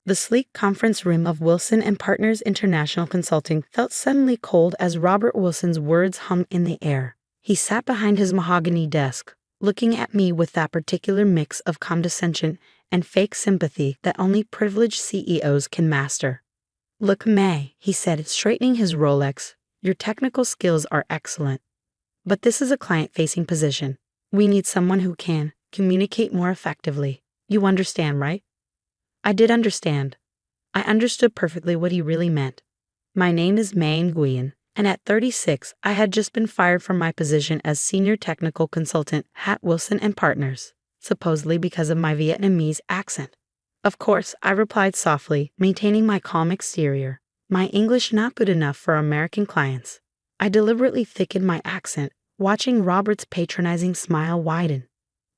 The sleek conference room of Wilson and Partners International Consulting felt suddenly cold as Robert Wilson's words hummed in the air. He sat behind his mahogany desk, looking at me with that particular mix of condescension and fake sympathy that only privileged CEOs can master. "Look, May," he said, straightening his Rolex, "your technical skills are excellent. But this is a client-facing position. We need someone who can communicate more effectively. You understand, right?" I did understand. I understood perfectly what he really meant. My name is May Nguyen, and at 36, I had just been fired from my position as senior technical consultant at Wilson and Partners, supposedly because of my Vietnamese accent. Of course, I replied softly, maintaining my calm exterior. My English not good enough for American clients. I deliberately thickened my accent, watching Robert's patronizing smile widen.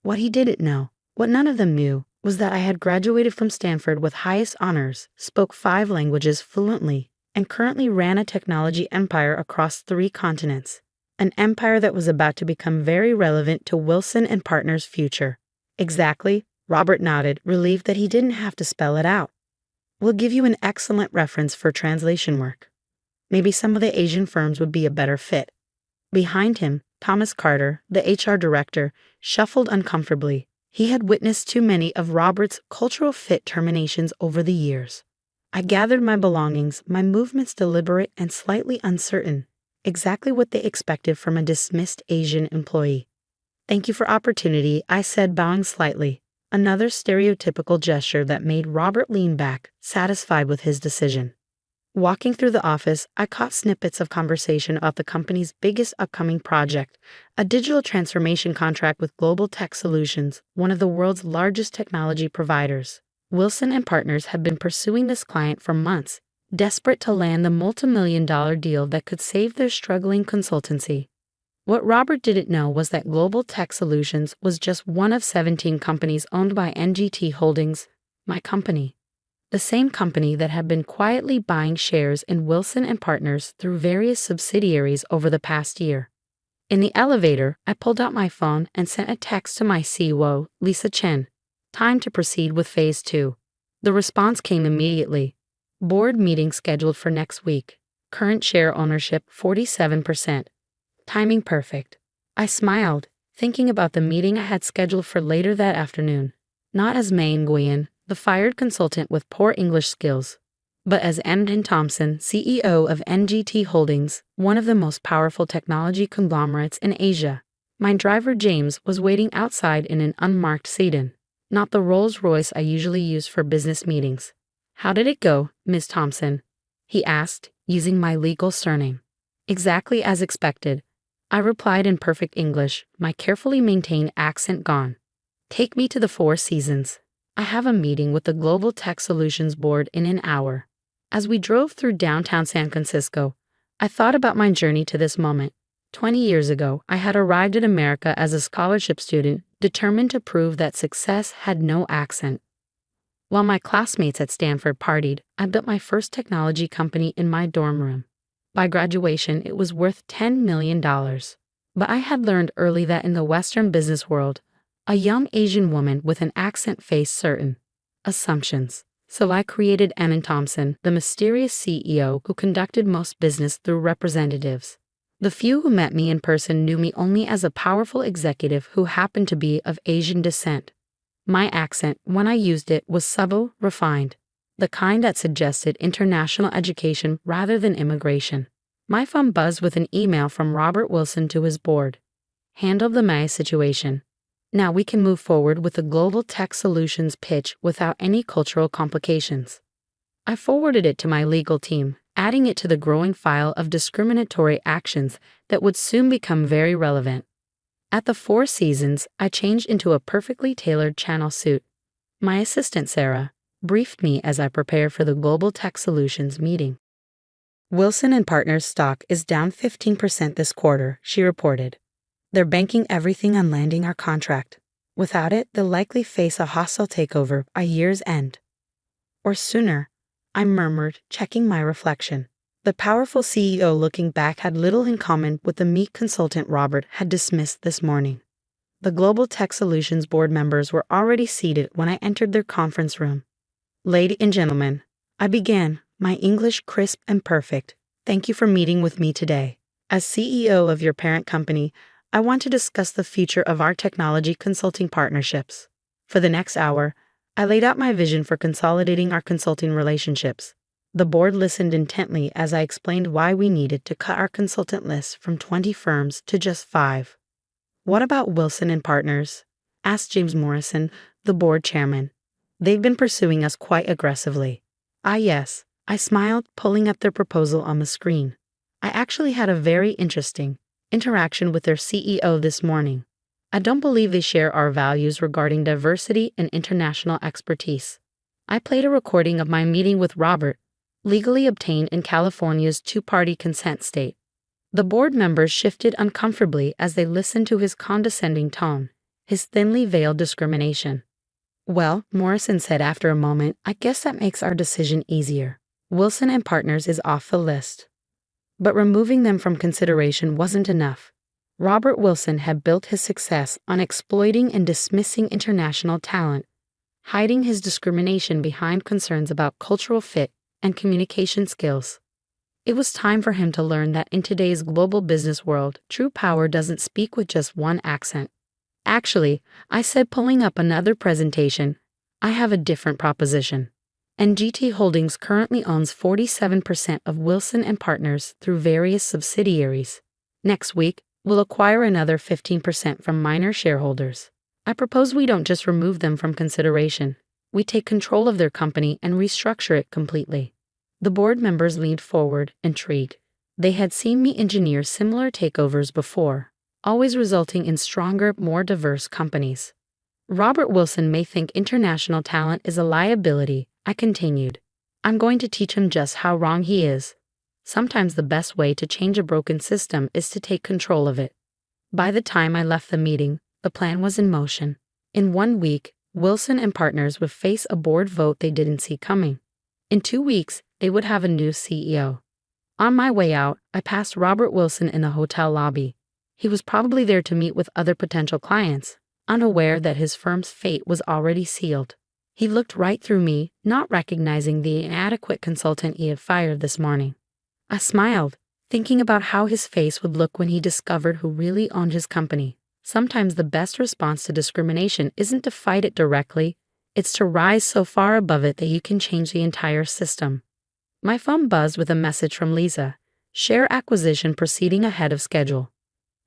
What he didn't know, what none of them knew, was that I had graduated from Stanford with highest honors, spoke 5 languages fluently, and currently ran a technology empire across 3 continents. An empire that was about to become very relevant to Wilson and Partners' future. Exactly, Robert nodded, relieved that he didn't have to spell it out. "We'll give you an excellent reference for translation work. Maybe some of the Asian firms would be a better fit." Behind him, Thomas Carter, the HR director, shuffled uncomfortably. He had witnessed too many of Robert's cultural fit terminations over the years. I gathered my belongings, my movements deliberate and slightly uncertain, exactly what they expected from a dismissed Asian employee. "Thank you for opportunity," I said, bowing slightly, another stereotypical gesture that made Robert lean back, satisfied with his decision. Walking through the office, I caught snippets of conversation about the company's biggest upcoming project, a digital transformation contract with Global Tech Solutions, one of the world's largest technology providers. Wilson and Partners had been pursuing this client for months, desperate to land the multi-million-dollar deal that could save their struggling consultancy. What Robert didn't know was that Global Tech Solutions was just one of 17 companies owned by NGT Holdings, my company. The same company that had been quietly buying shares in Wilson and Partners through various subsidiaries over the past year. In the elevator, I pulled out my phone and sent a text to my COO, Lisa Chen. Time to proceed with Phase 2. The response came immediately. Board meeting scheduled for next week. Current share ownership 47%. Timing perfect. I smiled, thinking about the meeting I had scheduled for later that afternoon. Not as May Nguyen, the fired consultant with poor English skills, but as Emden Thompson, CEO of NGT Holdings, one of the most powerful technology conglomerates in Asia. My driver James was waiting outside in an unmarked sedan, not the Rolls-Royce I usually use for business meetings. "How did it go, Ms. Thompson?" he asked, using my legal surname. "Exactly as expected," I replied in perfect English, my carefully maintained accent gone. "Take me to the Four Seasons. I have a meeting with the Global Tech Solutions Board in an hour." As we drove through downtown San Francisco, I thought about my journey to this moment. 20 years ago, I had arrived in America as a scholarship student, determined to prove that success had no accent. While my classmates at Stanford partied, I built my first technology company in my dorm room. By graduation, it was worth $10 million. But I had learned early that in the Western business world, a young Asian woman with an accent faced certain assumptions. So I created Emden Thompson, the mysterious CEO who conducted most business through representatives. The few who met me in person knew me only as a powerful executive who happened to be of Asian descent. My accent, when I used it, was subtle, refined, the kind that suggested international education rather than immigration. My phone buzzed with an email from Robert Wilson to his board. "Handle the May situation. Now we can move forward with the Global Tech Solutions pitch without any cultural complications." I forwarded it to my legal team, adding it to the growing file of discriminatory actions that would soon become very relevant. At the Four Seasons, I changed into a perfectly tailored channel suit. My assistant, Sarah, briefed me as I prepared for the Global Tech Solutions meeting. "Wilson and Partners stock is down 15% this quarter," she reported. "They're banking everything on landing our contract. Without it, they'll likely face a hostile takeover by year's end. Or sooner," I murmured, checking my reflection. The powerful CEO looking back had little in common with the meek consultant Robert had dismissed this morning. The Global Tech Solutions board members were already seated when I entered their conference room. Ladies and gentlemen, I began, my English crisp and perfect. Thank you for meeting with me today. As CEO of your parent company, I want to discuss the future of our technology consulting partnerships. For the next hour, I laid out my vision for consolidating our consulting relationships. The board listened intently as I explained why we needed to cut our consultant list from 20 firms to just 5. What about Wilson and Partners? Asked James Morrison, the board chairman. They've been pursuing us quite aggressively. Yes, I smiled, pulling up their proposal on the screen. I actually had a very interesting interaction with their CEO this morning. I don't believe they share our values regarding diversity and international expertise. I played a recording of my meeting with Robert, legally obtained in California's two-party consent state. The board members shifted uncomfortably as they listened to his condescending tone, his thinly veiled discrimination. Well, Morrison said after a moment, I guess that makes our decision easier. Wilson and Partners is off the list. But removing them from consideration wasn't enough. Robert Wilson had built his success on exploiting and dismissing international talent, hiding his discrimination behind concerns about cultural fit and communication skills. It was time for him to learn that in today's global business world, true power doesn't speak with just one accent. Actually, I said, pulling up another presentation, I have a different proposition. NGT Holdings currently owns 47% of Wilson and Partners through various subsidiaries. Next week, we'll acquire another 15% from minor shareholders. I propose we don't just remove them from consideration. We take control of their company and restructure it completely. The board members leaned forward, intrigued. They had seen me engineer similar takeovers before, always resulting in stronger, more diverse companies. Robert Wilson may think international talent is a liability, I continued. I'm going to teach him just how wrong he is. Sometimes the best way to change a broken system is to take control of it. By the time I left the meeting, the plan was in motion. In 1 week, Wilson and Partners would face a board vote they didn't see coming. In 2 weeks, they would have a new CEO. On my way out, I passed Robert Wilson in the hotel lobby. He was probably there to meet with other potential clients, unaware that his firm's fate was already sealed. He looked right through me, not recognizing the inadequate consultant he had fired this morning. I smiled, thinking about how his face would look when he discovered who really owned his company. Sometimes the best response to discrimination isn't to fight it directly, it's to rise so far above it that you can change the entire system. My phone buzzed with a message from Lisa. Share acquisition proceeding ahead of schedule.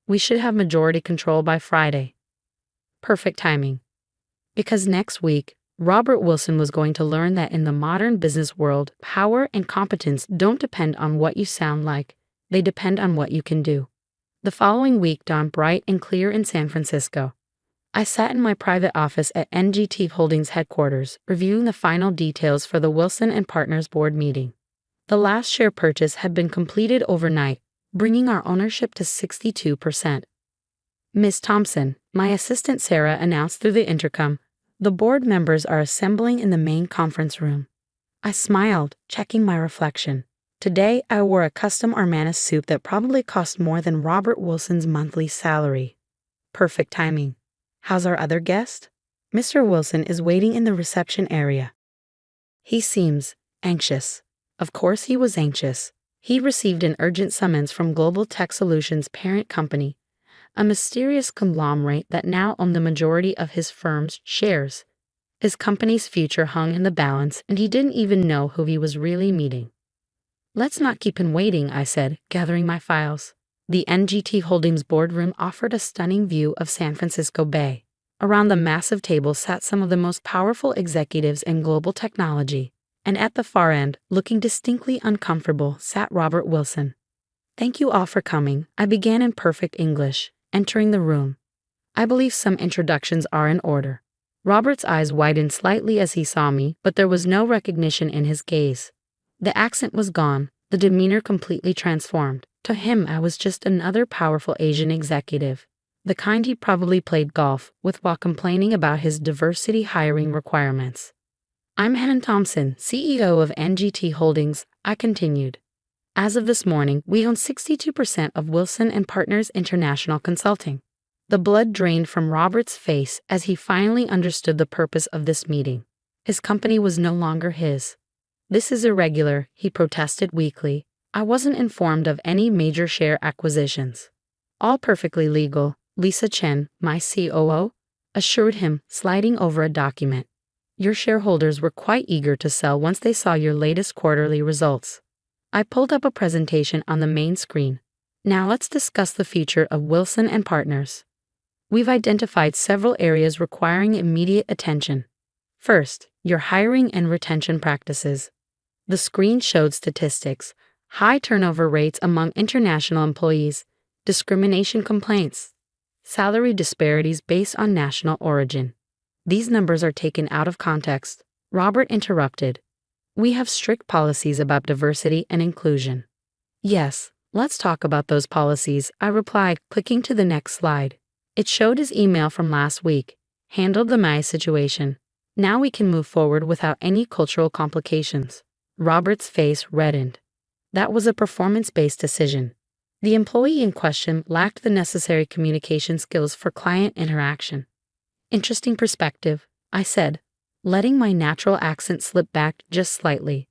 We should have majority control by Friday. Perfect timing. Because next week, Robert Wilson was going to learn that in the modern business world, power and competence don't depend on what you sound like, they depend on what you can do. The following week dawned bright and clear in San Francisco. I sat in my private office at NGT Holdings headquarters, reviewing the final details for the Wilson and Partners board meeting. The last share purchase had been completed overnight, bringing our ownership to 62%. Ms. Thompson, my assistant Sarah, announced through the intercom, the board members are assembling in the main conference room. I smiled, checking my reflection. Today, I wore a custom Armani suit that probably cost more than Robert Wilson's monthly salary. Perfect timing. How's our other guest? Mr. Wilson is waiting in the reception area. He seems anxious. Of course he was anxious. He received an urgent summons from Global Tech Solutions' parent company, a mysterious conglomerate that now owned the majority of his firm's shares. His company's future hung in the balance, and he didn't even know who he was really meeting. Let's not keep him waiting, I said, gathering my files. The NGT Holdings boardroom offered a stunning view of San Francisco Bay. Around the massive table sat some of the most powerful executives in global technology, and at the far end, looking distinctly uncomfortable, sat Robert Wilson. Thank you all for coming, I began in perfect English, entering the room. I believe some introductions are in order. Robert's eyes widened slightly as he saw me, but there was no recognition in his gaze. The accent was gone, the demeanor completely transformed. To him, I was just another powerful Asian executive, the kind he probably played golf with while complaining about his diversity hiring requirements. I'm Helen Thompson, CEO of NGT Holdings, I continued. As of this morning, we own 62% of Wilson and Partners International Consulting. The blood drained from Robert's face as he finally understood the purpose of this meeting. His company was no longer his. "This is irregular," he protested weakly. "I wasn't informed of any major share acquisitions." "All perfectly legal," Lisa Chen, my COO, assured him, sliding over a document. "Your shareholders were quite eager to sell once they saw your latest quarterly results." I pulled up a presentation on the main screen. "Now let's discuss the future of Wilson and Partners. We've identified several areas requiring immediate attention. First, your hiring and retention practices." The screen showed statistics: high turnover rates among international employees, discrimination complaints, salary disparities based on national origin. "These numbers are taken out of context," Robert interrupted. "We have strict policies about diversity and inclusion." "Yes, let's talk about those policies," I replied, clicking to the next slide. It showed his email from last week. "Handled the my situation. Now we can move forward without any cultural complications." Robert's face reddened. That was a performance-based decision. The employee in question lacked the necessary communication skills for client interaction. "Interesting perspective," I said, letting my natural accent slip back just slightly.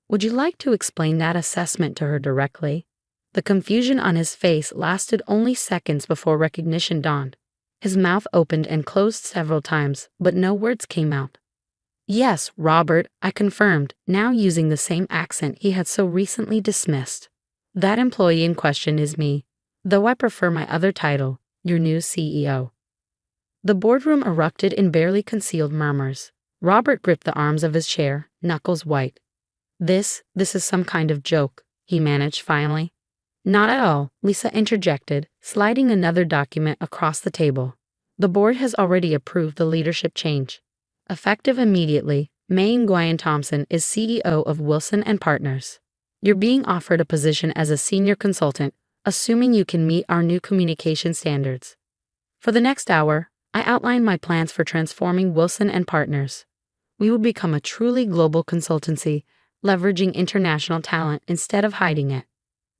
"Would you like to explain that assessment to her directly?" The confusion on his face lasted only seconds before recognition dawned. His mouth opened and closed several times, but no words came out. "Yes, Robert," I confirmed, now using the same accent he had so recently dismissed. "That employee in question is me, though I prefer my other title, your new CEO." The boardroom erupted in barely concealed murmurs. Robert gripped the arms of his chair, knuckles white. This is some kind of joke," he managed finally. "Not at all," Lisa interjected, sliding another document across the table. "The board has already approved the leadership change. Effective immediately, May Nguyen Thompson is CEO of Wilson and Partners. You're being offered a position as a senior consultant, assuming you can meet our new communication standards." For the next hour, I outlined my plans for transforming Wilson and Partners. We would become a truly global consultancy, leveraging international talent instead of hiding it.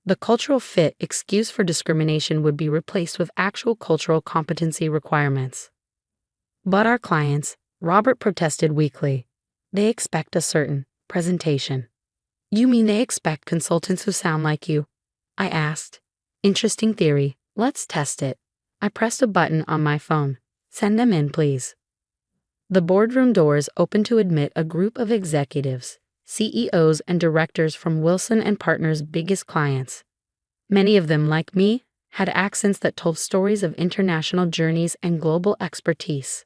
The cultural fit excuse for discrimination would be replaced with actual cultural competency requirements. "But our clients," Robert protested weakly, "they expect a certain presentation." "You mean they expect consultants who sound like you?" I asked. "Interesting theory. Let's test it." I pressed a button on my phone. "Send them in, please." The boardroom doors opened to admit a group of executives, CEOs and directors from Wilson and Partners' biggest clients. Many of them, like me, had accents that told stories of international journeys and global expertise.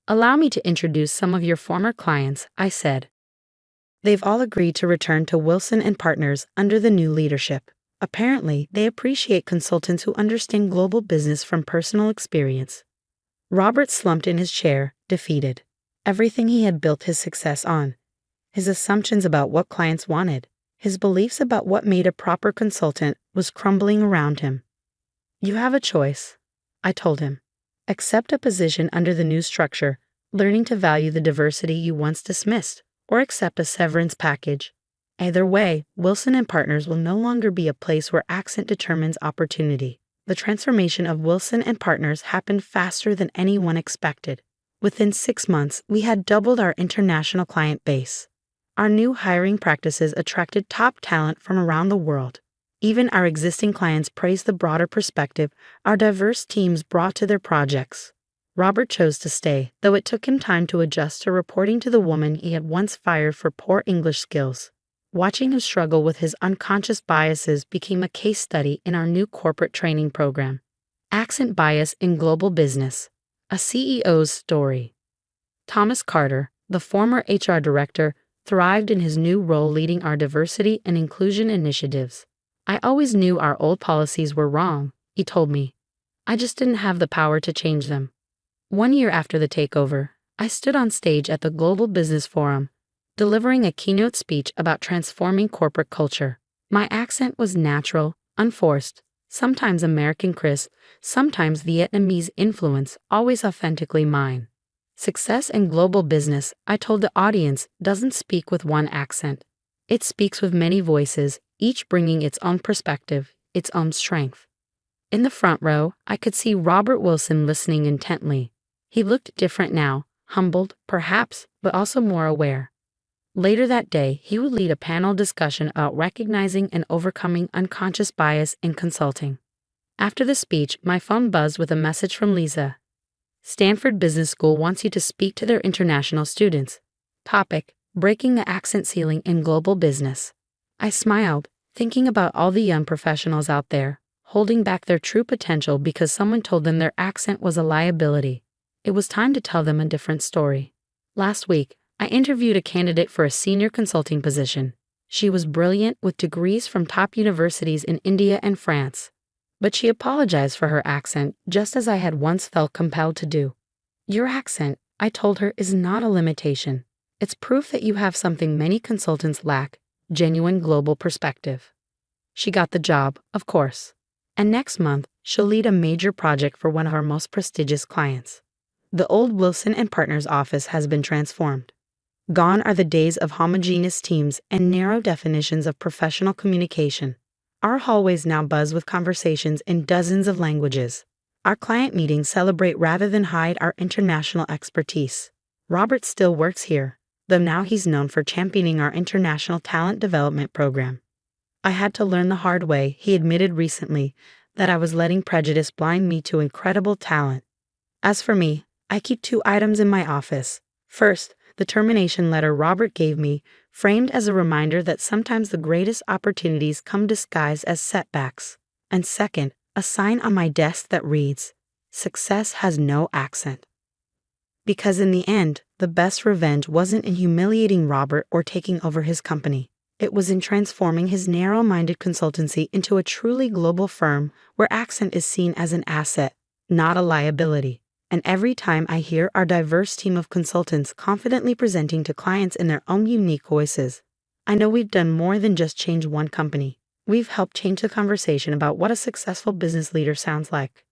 "Allow me to introduce some of your former clients," I said. "They've all agreed to return to Wilson and Partners under the new leadership. Apparently, they appreciate consultants who understand global business from personal experience." Robert slumped in his chair, defeated. Everything he had built his success on, his assumptions about what clients wanted, his beliefs about what made a proper consultant, was crumbling around him. "You have a choice," I told him. "Accept a position under the new structure, learning to value the diversity you once dismissed, or accept a severance package. Either way, Wilson and Partners will no longer be a place where accent determines opportunity." The transformation of Wilson and Partners happened faster than anyone expected. Within 6 months, we had doubled our international client base. Our new hiring practices attracted top talent from around the world. Even our existing clients praised the broader perspective our diverse teams brought to their projects. Robert chose to stay, though it took him time to adjust to reporting to the woman he had once fired for poor English skills. Watching him struggle with his unconscious biases became a case study in our new corporate training program. Accent Bias in Global Business: A CEO's Story. Thomas Carter, the former HR director, thrived in his new role leading our diversity and inclusion initiatives. "I always knew our old policies were wrong," he told me. "I just didn't have the power to change them." 1 year after the takeover, I stood on stage at the Global Business Forum, delivering a keynote speech about transforming corporate culture. My accent was natural, unforced, sometimes American crisp, sometimes Vietnamese influence, always authentically mine. Success in global business, I told the audience, doesn't speak with one accent. It speaks with many voices, each bringing its own perspective, its own strength. In the front row, I could see Robert Wilson listening intently. He looked different now, humbled, perhaps, but also more aware. Later that day, he would lead a panel discussion about recognizing and overcoming unconscious bias in consulting. After the speech, my phone buzzed with a message from Lisa. Stanford Business School wants you to speak to their international students. Topic: breaking the accent ceiling in global business. I smiled, thinking about all the young professionals out there, holding back their true potential because someone told them their accent was a liability. It was time to tell them a different story. Last week, I interviewed a candidate for a senior consulting position. She was brilliant with degrees from top universities in India and France. But she apologized for her accent, just as I had once felt compelled to do. Your accent, I told her, is not a limitation. It's proof that you have something many consultants lack: genuine global perspective. She got the job, of course. And next month, she'll lead a major project for one of our most prestigious clients. The old Wilson and Partners office has been transformed. Gone are the days of homogeneous teams and narrow definitions of professional communication. Our hallways now buzz with conversations in dozens of languages. Our client meetings celebrate rather than hide our international expertise. Robert still works here, though now he's known for championing our international talent development program. I had to learn the hard way, he admitted recently, that I was letting prejudice blind me to incredible talent. As for me, I keep 2 items in my office. First, the termination letter Robert gave me, framed as a reminder that sometimes the greatest opportunities come disguised as setbacks. And second, a sign on my desk that reads, "Success has no accent." Because in the end, the best revenge wasn't in humiliating Robert or taking over his company. It was in transforming his narrow-minded consultancy into a truly global firm where accent is seen as an asset, not a liability. And every time I hear our diverse team of consultants confidently presenting to clients in their own unique voices, I know we've done more than just change one company. We've helped change the conversation about what a successful business leader sounds like.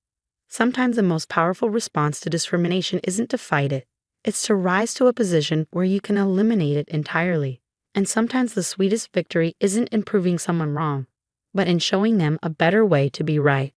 Sometimes the most powerful response to discrimination isn't to fight it. It's to rise to a position where you can eliminate it entirely. And sometimes the sweetest victory isn't in proving someone wrong, but in showing them a better way to be right.